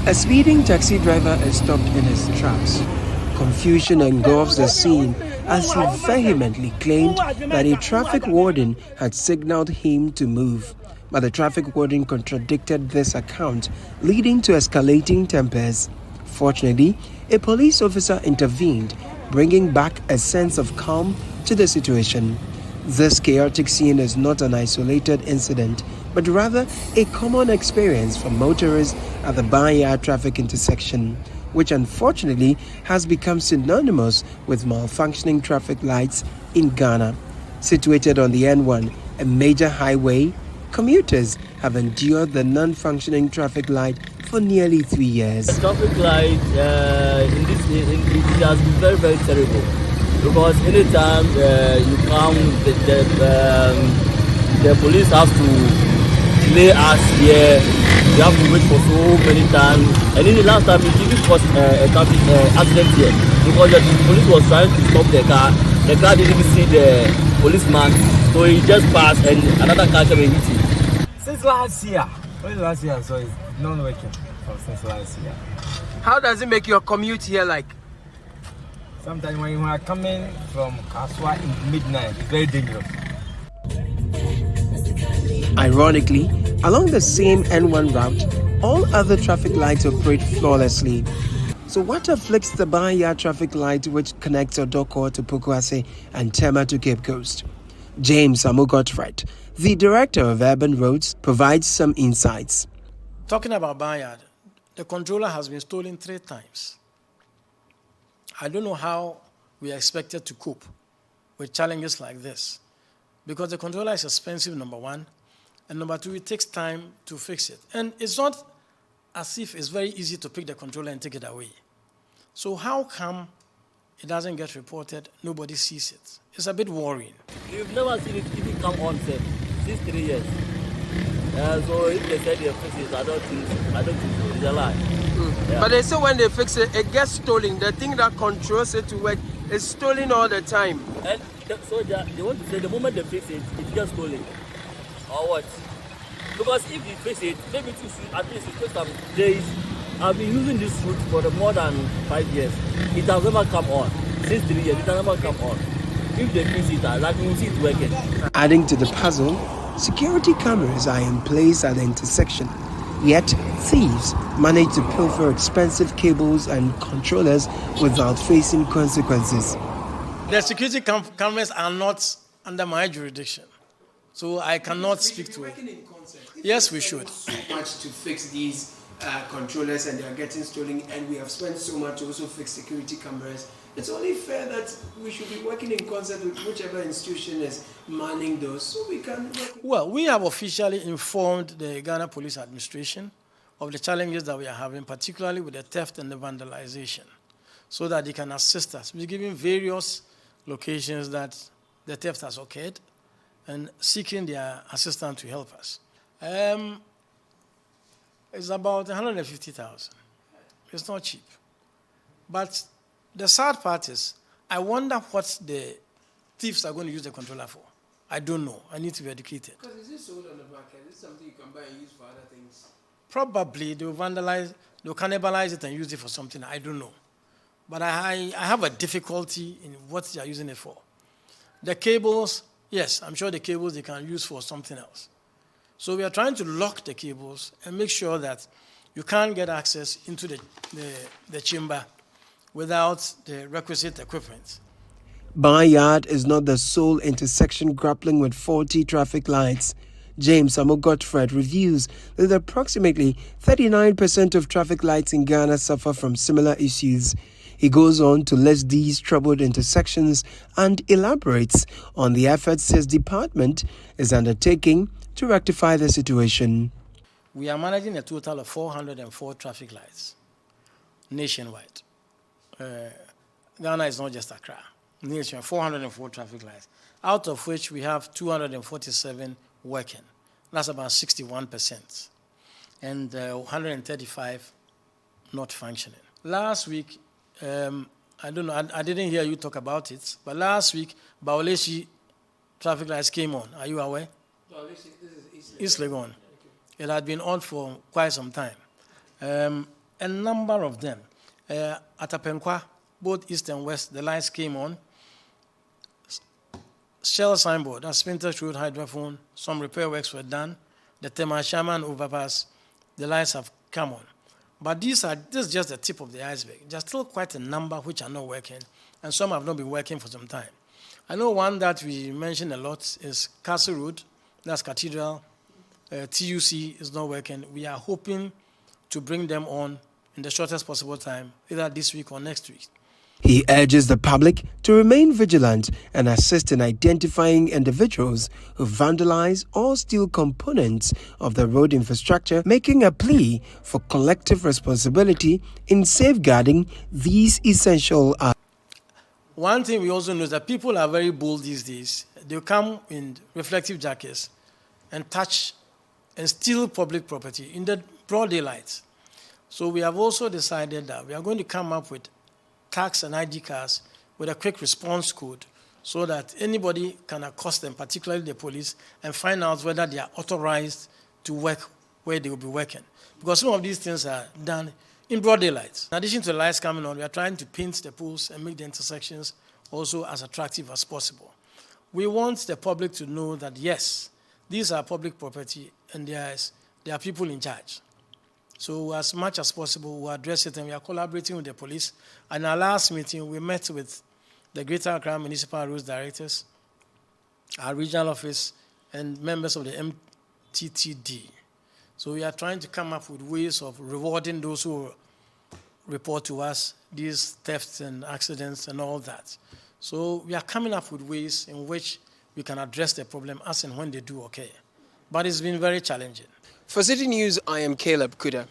A speeding taxi driver is stopped in his tracks. Confusion engulfs the scene as he vehemently claimed that a traffic warden had signaled him to move. But the traffic warden contradicted this account, leading to escalating tempers. Fortunately, a police officer intervened, bringing back a sense of calm to the situation. This chaotic scene is not an isolated incident, but rather a common experience for motorists at the Barnyard traffic intersection, which unfortunately has become synonymous with malfunctioning traffic lights in Ghana. Situated on the N1, a major highway, commuters have endured the non-functioning traffic light for nearly 3 years. The traffic light it has been very, very terrible, because anytime you come, the police have to delay us here. We have to wait for so many times. And in the last time, it even caused a traffic accident here, because the police was trying to stop the car. The car didn't even see the policeman, so he just passed and another car came and hit him. Since last year, so it's not working since last year. How does it make your commute here like? Sometimes when you are coming from Kaswa in midnight, it's very dangerous. Ironically, along the same N1 route, all other traffic lights operate flawlessly. So what afflicts the Barnyard traffic light which connects Odoko to Pokuase and Tema to Cape Coast? James Godfrey, the Director of Urban Roads, provides some insights. Talking about Barnyard, the controller has been stolen 3 times. I don't know how we are expected to cope with challenges like this, because the controller is expensive, number one, and number two, it takes time to fix it. And it's not as if it's very easy to pick the controller and take it away. So how come it doesn't get reported, nobody sees it? It's a bit worrying. You've never seen it even come on set since 3 years. So if they said they fix it, I don't think so. It's a lie. Yeah. But they say when they fix it, it gets stolen. The thing that controls it to work is stolen all the time. And so they want to say the moment they fix it, it gets stolen. Or what? Because if you fix it, maybe at least it takes some days. I've been using this route for more than 5 years. It has never come on. Since 3 years, it has never come on. If they fix it, like we will see it working. Adding to the puzzle, security cameras are in place at the intersection. Yet, thieves manage to pilfer expensive cables and controllers without facing consequences. The security cameras are not under my jurisdiction, so I cannot speak to it. Yes, we should. So much to fix these controllers, and they are getting stolen, and we have spent so much to also fix security cameras. It's only fair that we should be working in concert with whichever institution is manning those, so we can work. Well, we have officially informed the Ghana Police Administration of the challenges that we are having, particularly with the theft and the vandalization, so that they can assist us. We're giving various locations that the theft has occurred and seeking their assistance to help us. It's about 150,000. It's not cheap. But the sad part is, I wonder what the thieves are going to use the controller for. I don't know. I need to be educated. Because is this sold on the market? Is this something you can buy and use for other things? Probably they will vandalize, they will cannibalize it and use it for something. I don't know. But I have a difficulty in what they are using it for. The cables, yes, I'm sure the cables they can use for something else. So we are trying to lock the cables and make sure that you can't get access into the chamber without the requisite equipment. Barnyard is not the sole intersection grappling with faulty traffic lights. James Godfrey reviews that approximately 39% of traffic lights in Ghana suffer from similar issues. He goes on to list these troubled intersections and elaborates on the efforts his department is undertaking to rectify the situation. We are managing a total of 404 traffic lights nationwide. Ghana is not just Accra. Nationwide, 404 traffic lights, out of which we have 247 working. That's about 61%. And 135 not functioning. Last week, I don't know, I didn't hear you talk about it, but last week, Baoleshi traffic lights came on. Are you aware? East Legon. It had been on for quite some time. a number of them. At Apenkwa, both east and west, the lights came on. Shell signboard, that's Spintex Road, hydrophone, some repair works were done. The Temashaman overpass, the lights have come on. But this is just the tip of the iceberg. There's still quite a number which are not working, and some have not been working for some time. I know one that we mentioned a lot is Castle Road, that's Cathedral. TUC is not working. We are hoping to bring them on in the shortest possible time, either this week or next week. He urges the public to remain vigilant and assist in identifying individuals who vandalize or steal components of the road infrastructure, making a plea for collective responsibility in safeguarding these essential assets. One thing we also know is that people are very bold these days. They come in reflective jackets and touch and steal public property in the broad daylight. So we have also decided that we are going to come up with tags and ID cards with a quick response code so that anybody can accost them, particularly the police, and find out whether they are authorized to work where they will be working. Because some of these things are done in broad daylight. In addition to the lights coming on, we are trying to paint the poles and make the intersections also as attractive as possible. We want the public to know that, yes, these are public property and there are people in charge. So as much as possible, we'll address it, and we are collaborating with the police. And in our last meeting, we met with the Greater Accra Municipal Roads Directors, our regional office, and members of the MTTD. So we are trying to come up with ways of rewarding those who report to us these thefts and accidents and all that. So we are coming up with ways in which we can address the problem as and when they do occur. But it's been very challenging. For Citi News, I am Caleb Kuda.